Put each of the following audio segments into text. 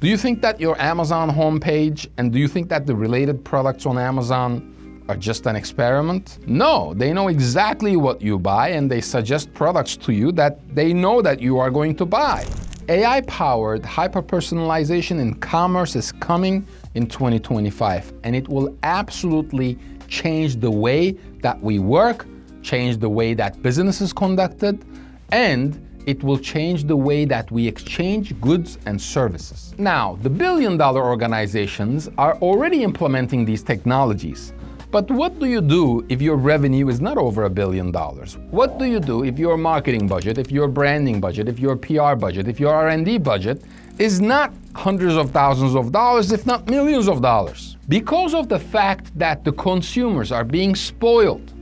Do you think that your Amazon homepage and do you think that the related products on Amazon are just an experiment? No, they know exactly what you buy and they suggest products to you that they know that you are going to buy. AI-powered hyper-personalization in commerce is coming in 2025, and it will absolutely change the way that we work, change the way that business is conducted, and it will change the way that we exchange goods and services. Now, the billion-dollar organizations are already implementing these technologies. But what do you do if your revenue is not over $1 billion? What do you do if your marketing budget, if your branding budget, if your PR budget, if your R&D budget is not hundreds of thousands of dollars, if not millions of dollars? Because of the fact that the consumers are being spoiled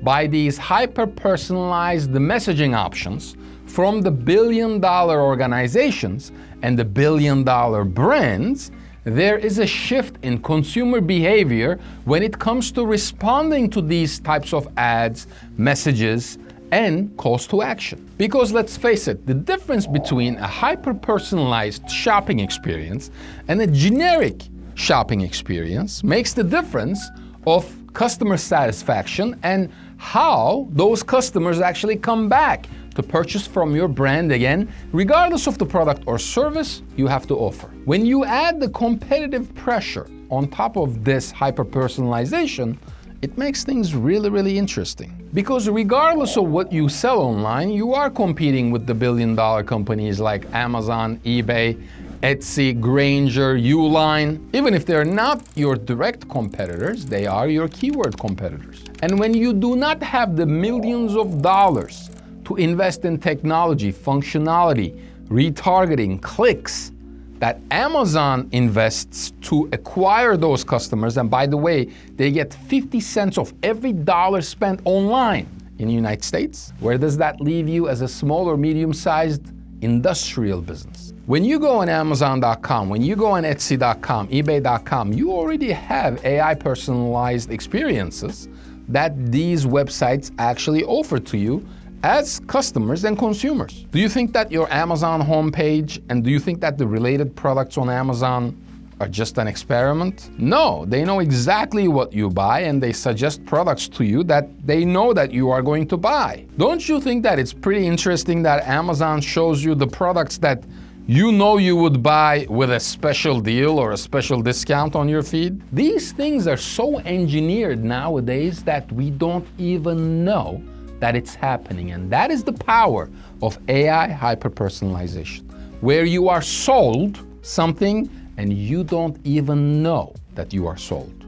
by these hyper-personalized messaging options from the billion-dollar organizations and the billion-dollar brands, there is a shift in consumer behavior when it comes to responding to these types of ads, messages, and calls to action. Because let's face it, the difference between a hyper-personalized shopping experience and a generic shopping experience makes the difference of customer satisfaction and how those customers actually come back to purchase from your brand again, regardless of the product or service you have to offer. When you add the competitive pressure on top of this hyper-personalization, it makes things really, really interesting. Because regardless of what you sell online, you are competing with the billion-dollar companies like Amazon, eBay, Etsy, Grainger, Uline. Even if they're not your direct competitors, they are your keyword competitors. And when you do not have the millions of dollars to invest in technology, functionality, retargeting, clicks that Amazon invests to acquire those customers, and by the way, they get 50 cents of every dollar spent online in the United States, where does that leave you as a small or medium-sized industrial business? When you go on Amazon.com, when you go on Etsy.com, eBay.com, you already have AI personalized experiences that these websites actually offer to you as customers and consumers. Do you think that your Amazon homepage and do you think that the related products on Amazon are just an experiment? No, they know exactly what you buy and they suggest products to you that they know that you are going to buy. Don't you think that it's pretty interesting that Amazon shows you the products that you know you would buy with a special deal or a special discount on your feed? These things are so engineered nowadays that we don't even know that it's happening. And that is the power of AI hyper-personalization, where you are sold something and you don't even know that you are sold.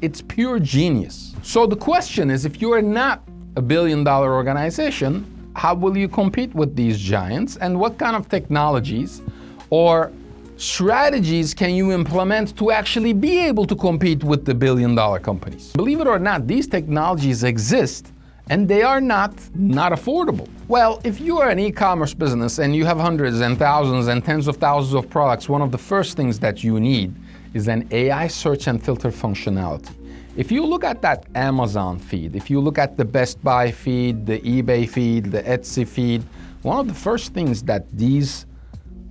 It's pure genius. So the question is, if you are not a billion-dollar organization, how will you compete with these giants, and what kind of technologies or strategies can you implement to actually be able to compete with the billion-dollar companies? Believe it or not, these technologies exist and they are not affordable. Well, if you are an e-commerce business and you have hundreds and thousands and tens of thousands of products, one of the first things that you need is an AI search and filter functionality. If you look at that Amazon feed, if you look at the Best Buy feed, the eBay feed, the Etsy feed, one of the first things that these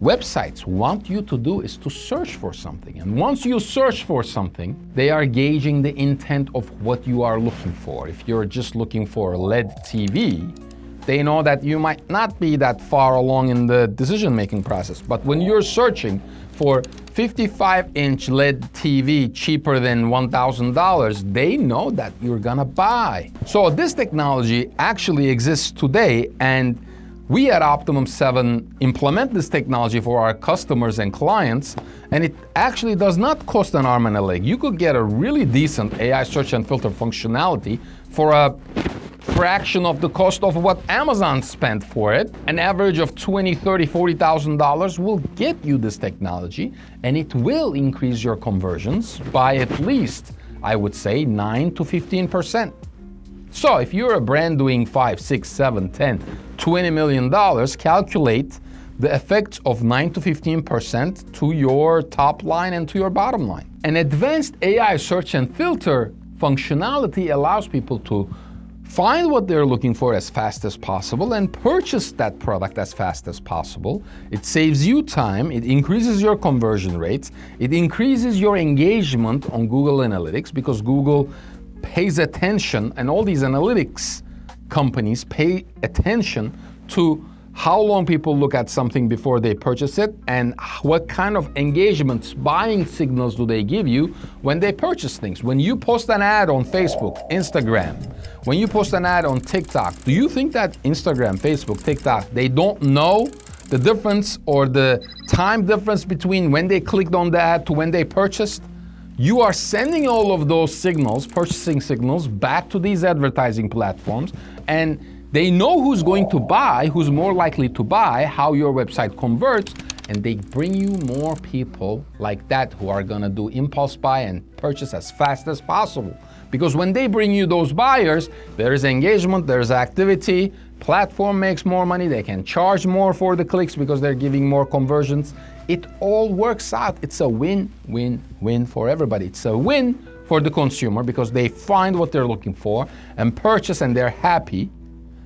websites want you to do is to search for something. And once you search for something, they are gauging the intent of what you are looking for. If you're just looking for a LED TV, they know that you might not be that far along in the decision-making process. But when you're searching for 55-inch LED TV cheaper than $1,000, they know that you're gonna buy. So this technology actually exists today, and we at Optimum 7 implement this technology for our customers and clients, and it actually does not cost an arm and a leg. You could get a really decent AI search and filter functionality for a fraction of the cost of what Amazon spent for it. An average of $20,000, $30,000, $40,000 will get you this technology, and it will increase your conversions by at least, I would say, 9 to 15%. So if you're a brand doing 5, 6, 7, 10, $20 million, calculate the effects of 9 to 15% to your top line and to your bottom line. An advanced AI search and filter functionality allows people to find what they're looking for as fast as possible and purchase that product as fast as possible. It saves you time, it increases your conversion rates, it increases your engagement on Google Analytics because Google pays attention, and all these analytics companies pay attention to how long people look at something before they purchase it and what kind of engagements, buying signals do they give you when they purchase things. When you post an ad on Facebook, Instagram, when you post an ad on TikTok, do you think that Instagram, Facebook, TikTok, they don't know the difference or the time difference between when they clicked on the ad to when they purchased? You are sending all of those signals, purchasing signals, back to these advertising platforms, and they know who's going to buy, who's more likely to buy, how your website converts, and they bring you more people like that who are gonna do impulse buy and purchase as fast as possible. Because when they bring you those buyers, there is engagement, there's activity, platform makes more money, they can charge more for the clicks because they're giving more conversions. It all works out. It's a win-win-win for everybody. It's a win for the consumer because they find what they're looking for and purchase and they're happy.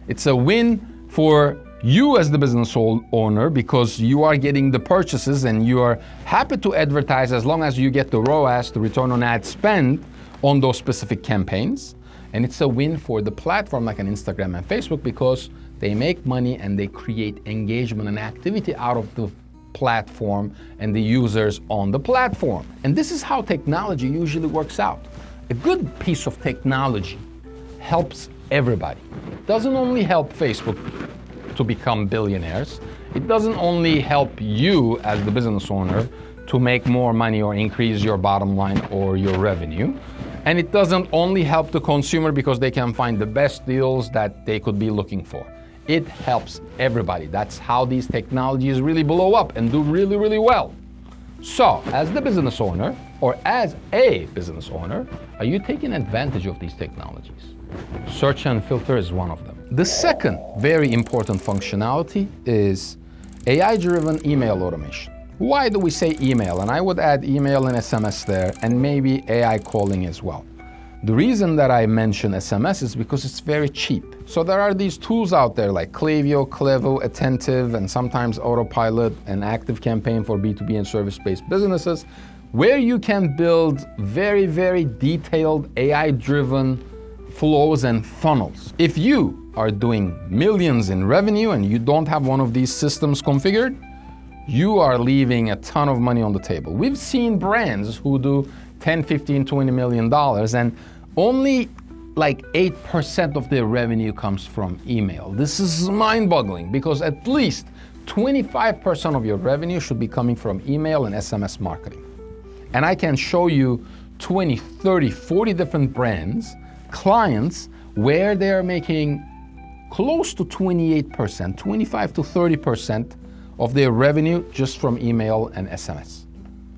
It's a win for you as the business owner because you are getting the purchases and you are happy to advertise as long as you get the ROAS, the return on ad spend, on those specific campaigns. And it's a win for the platform like an Instagram and Facebook because they make money and they create engagement and activity out of the platform and the users on the platform. And this is how technology usually works out. A good piece of technology helps everybody. It doesn't only help Facebook to become billionaires. It doesn't only help you as the business owner to make more money or increase your bottom line or your revenue. And it doesn't only help the consumer because they can find the best deals that they could be looking for. It helps everybody. That's how these technologies really blow up and do really, really well. So, as the business owner, or as a business owner, are you taking advantage of these technologies? Search and filter is one of them. The second very important functionality is AI-driven email automation. Why do we say email? And I would add email and SMS there, and maybe AI calling as well. The reason that I mention SMS is because it's very cheap. So there are these tools out there like Klaviyo, Clevo, Attentive, and sometimes Autopilot and ActiveCampaign for B2B and service-based businesses, where you can build very, very detailed AI-driven flows and funnels. If you are doing millions in revenue and you don't have one of these systems configured, you are leaving a ton of money on the table. We've seen brands who do 10, 15, 20 million dollars and only like 8% of their revenue comes from email. This is mind-boggling because at least 25% of your revenue should be coming from email and SMS marketing. And I can show you 20, 30, 40 different brands, clients, where they're making close to 28%, 25 to 30% of their revenue just from email and SMS.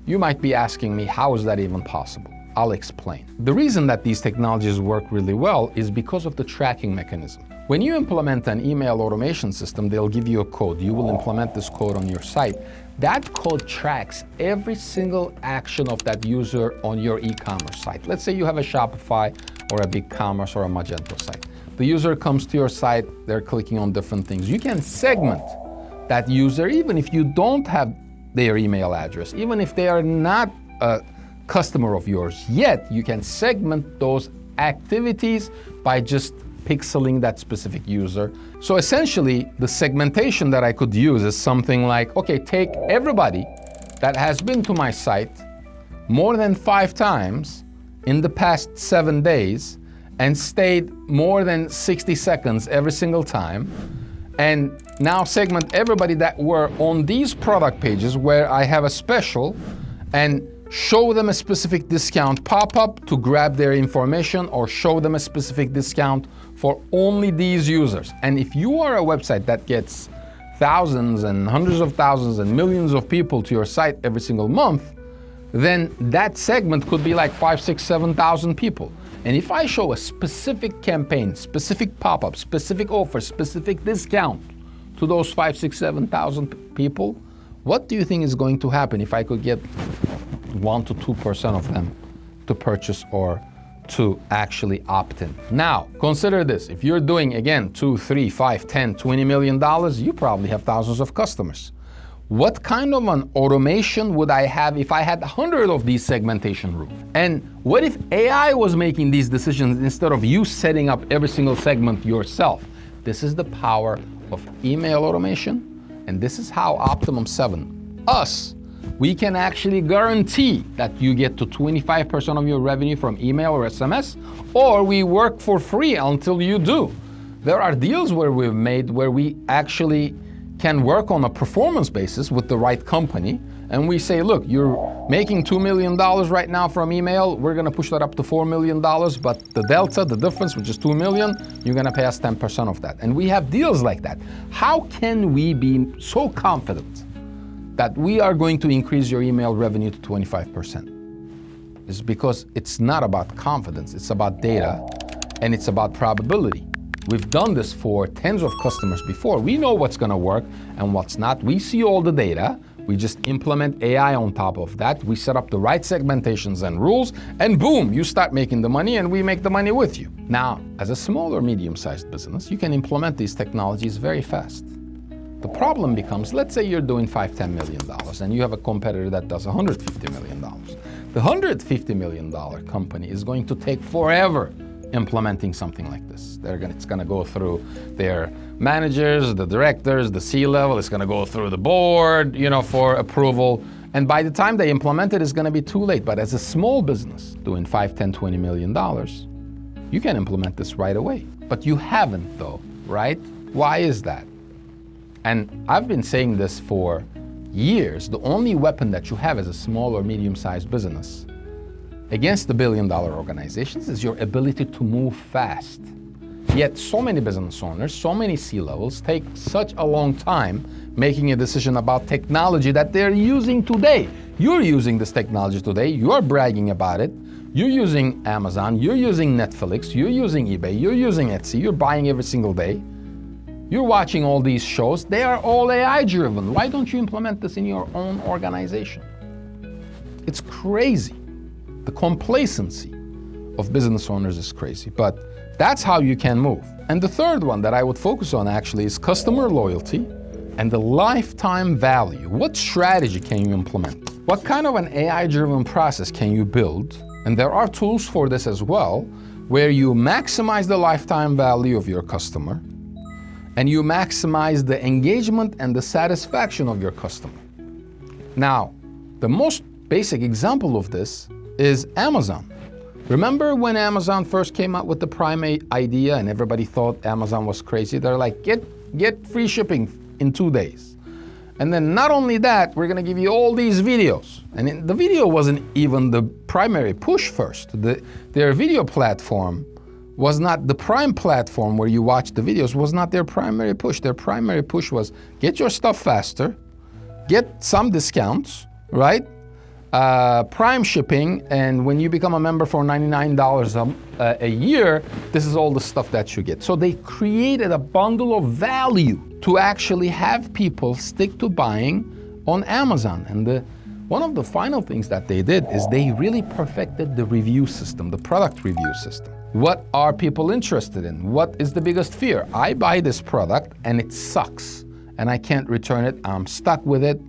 You might be asking me, how is that even possible? I'll explain. The reason that these technologies work really well is because of the tracking mechanism. When you implement an email automation system, they'll give you a code. You will implement this code on your site. That code tracks every single action of that user on your e-commerce site. Let's say you have a Shopify or a BigCommerce or a Magento site. The user comes to your site, they're clicking on different things. You can segment that user even if you don't have their email address, even if they are not a customer of yours yet, you can segment those activities by just pixeling that specific user. So essentially, the segmentation that I could use is something like, okay, take everybody that has been to my site more than 5 times in the past 7 days and stayed more than 60 seconds every single time, and now segment everybody that were on these product pages where I have a special and show them a specific discount pop-up to grab their information or show them a specific discount for only these users. And if you are a website that gets thousands and hundreds of thousands and millions of people to your site every single month, then that segment could be like 5, 6, 7,000 people. And if I show a specific campaign, specific pop-up, specific offer, specific discount to those 5, 6, 7,000 people, what do you think is going to happen if I could get 1 to 2% of them to purchase or to actually opt in. Now, consider this. If you're doing, again, 2, 3, 5, 10, $20 million, you probably have thousands of customers. What kind of an automation would I have if I had 100 of these segmentation rules? And what if AI was making these decisions instead of you setting up every single segment yourself? This is the power of email automation, and this is how Optimum 7, we can actually guarantee that you get to 25% of your revenue from email or SMS, or we work for free until you do. There are deals where we've made where we actually can work on a performance basis with the right company, and we say, look, you're making $2 million right now from email, we're gonna push that up to $4 million, but the delta, the difference, which is $2 million, you're gonna pay us 10% of that. And we have deals like that. How can we be so confident that we are going to increase your email revenue to 25%? It's because it's not about confidence, it's about data, and it's about probability. We've done this for tens of customers before. We know what's gonna work and what's not. We see all the data. We just implement AI on top of that. We set up the right segmentations and rules, and boom, you start making the money and we make the money with you. Now, as a small or medium-sized business, you can implement these technologies very fast. The problem becomes, let's say you're doing $5, $10 million and you have a competitor that does $150 million. The $150 million company is going to take forever implementing something like this. It's gonna go through their managers, the directors, the C-level, it's gonna go through the board, for approval. And by the time they implement it, it's gonna be too late. But as a small business doing $5, $10, $20 million, you can implement this right away. But you haven't though, right? Why is that? And I've been saying this for years. The only weapon that you have as a small or medium-sized business against the billion-dollar organizations is your ability to move fast. Yet so many business owners, so many C-levels take such a long time making a decision about technology that they're using today. You're using this technology today, you're bragging about it, you're using Amazon, you're using Netflix, you're using eBay, you're using Etsy, you're buying every single day. You're watching all these shows, they are all AI driven. Why don't you implement this in your own organization? It's crazy. The complacency of business owners is crazy, but that's how you can move. And the third one that I would focus on actually is customer loyalty and the lifetime value. What strategy can you implement? What kind of an AI-driven process can you build? And there are tools for this as well, where you maximize the lifetime value of your customer and you maximize the engagement and the satisfaction of your customer. Now, the most basic example of this is Amazon. Remember when Amazon first came out with the Prime idea and everybody thought Amazon was crazy? They're like, get free shipping in 2 days. And then not only that, we're gonna give you all these videos. And the video wasn't even the primary push first. Their video platform was not the Prime platform where you watch the videos, was not their primary push. Their primary push was get your stuff faster, get some discounts, right? Prime shipping, and when you become a member for $99 a year, this is all the stuff that you get. So they created a bundle of value to actually have people stick to buying on Amazon. And one of the final things that they did is they really perfected the review system, the product review system. What are people interested in? What is the biggest fear? I buy this product and it sucks and I can't return it, I'm stuck with it.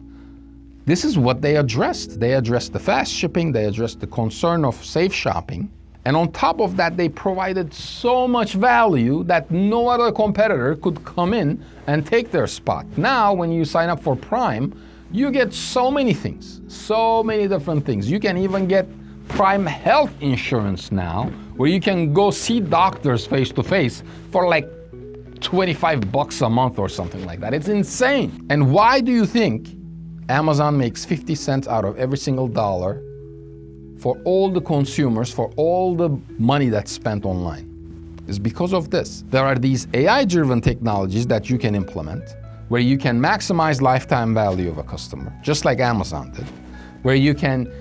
This is what they addressed. They addressed the fast shipping, they addressed the concern of safe shopping, and on top of that, they provided so much value that no other competitor could come in and take their spot. Now, when you sign up for Prime, you get so many things, so many different things. You can even get Prime health insurance now, where you can go see doctors face to face for like $25 a month or something like that. It's insane. And why do you think Amazon makes 50 cents out of every single dollar for all the consumers, for all the money that's spent online? It's because of this. There are these AI-driven technologies that you can implement where you can maximize lifetime value of a customer, just like Amazon did, where you can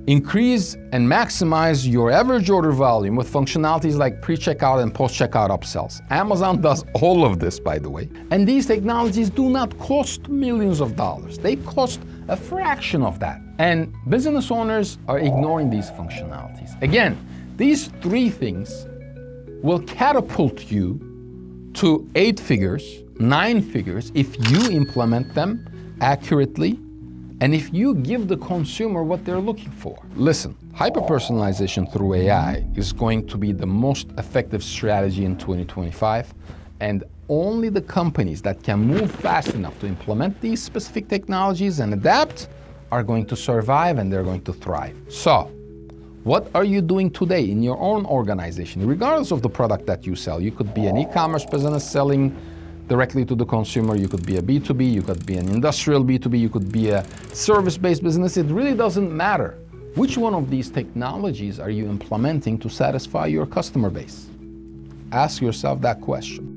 increase and maximize your average order volume with functionalities like pre-checkout and post-checkout upsells. Amazon does all of this, by the way. And these technologies do not cost millions of dollars. They cost a fraction of that. And business owners are ignoring these functionalities. Again, These three things will catapult you to 8 figures, 9 figures, if you implement them accurately and if you give the consumer what they're looking for. Listen, hyper-personalization through AI is going to be the most effective strategy in 2025, and only the companies that can move fast enough to implement these specific technologies and adapt are going to survive and they're going to thrive. So, what are you doing today in your own organization, regardless of the product that you sell? You could be an e-commerce business selling directly to the consumer, you could be a B2B, you could be an industrial B2B, you could be a service-based business. It really doesn't matter. Which one of these technologies are you implementing to satisfy your customer base? Ask yourself that question.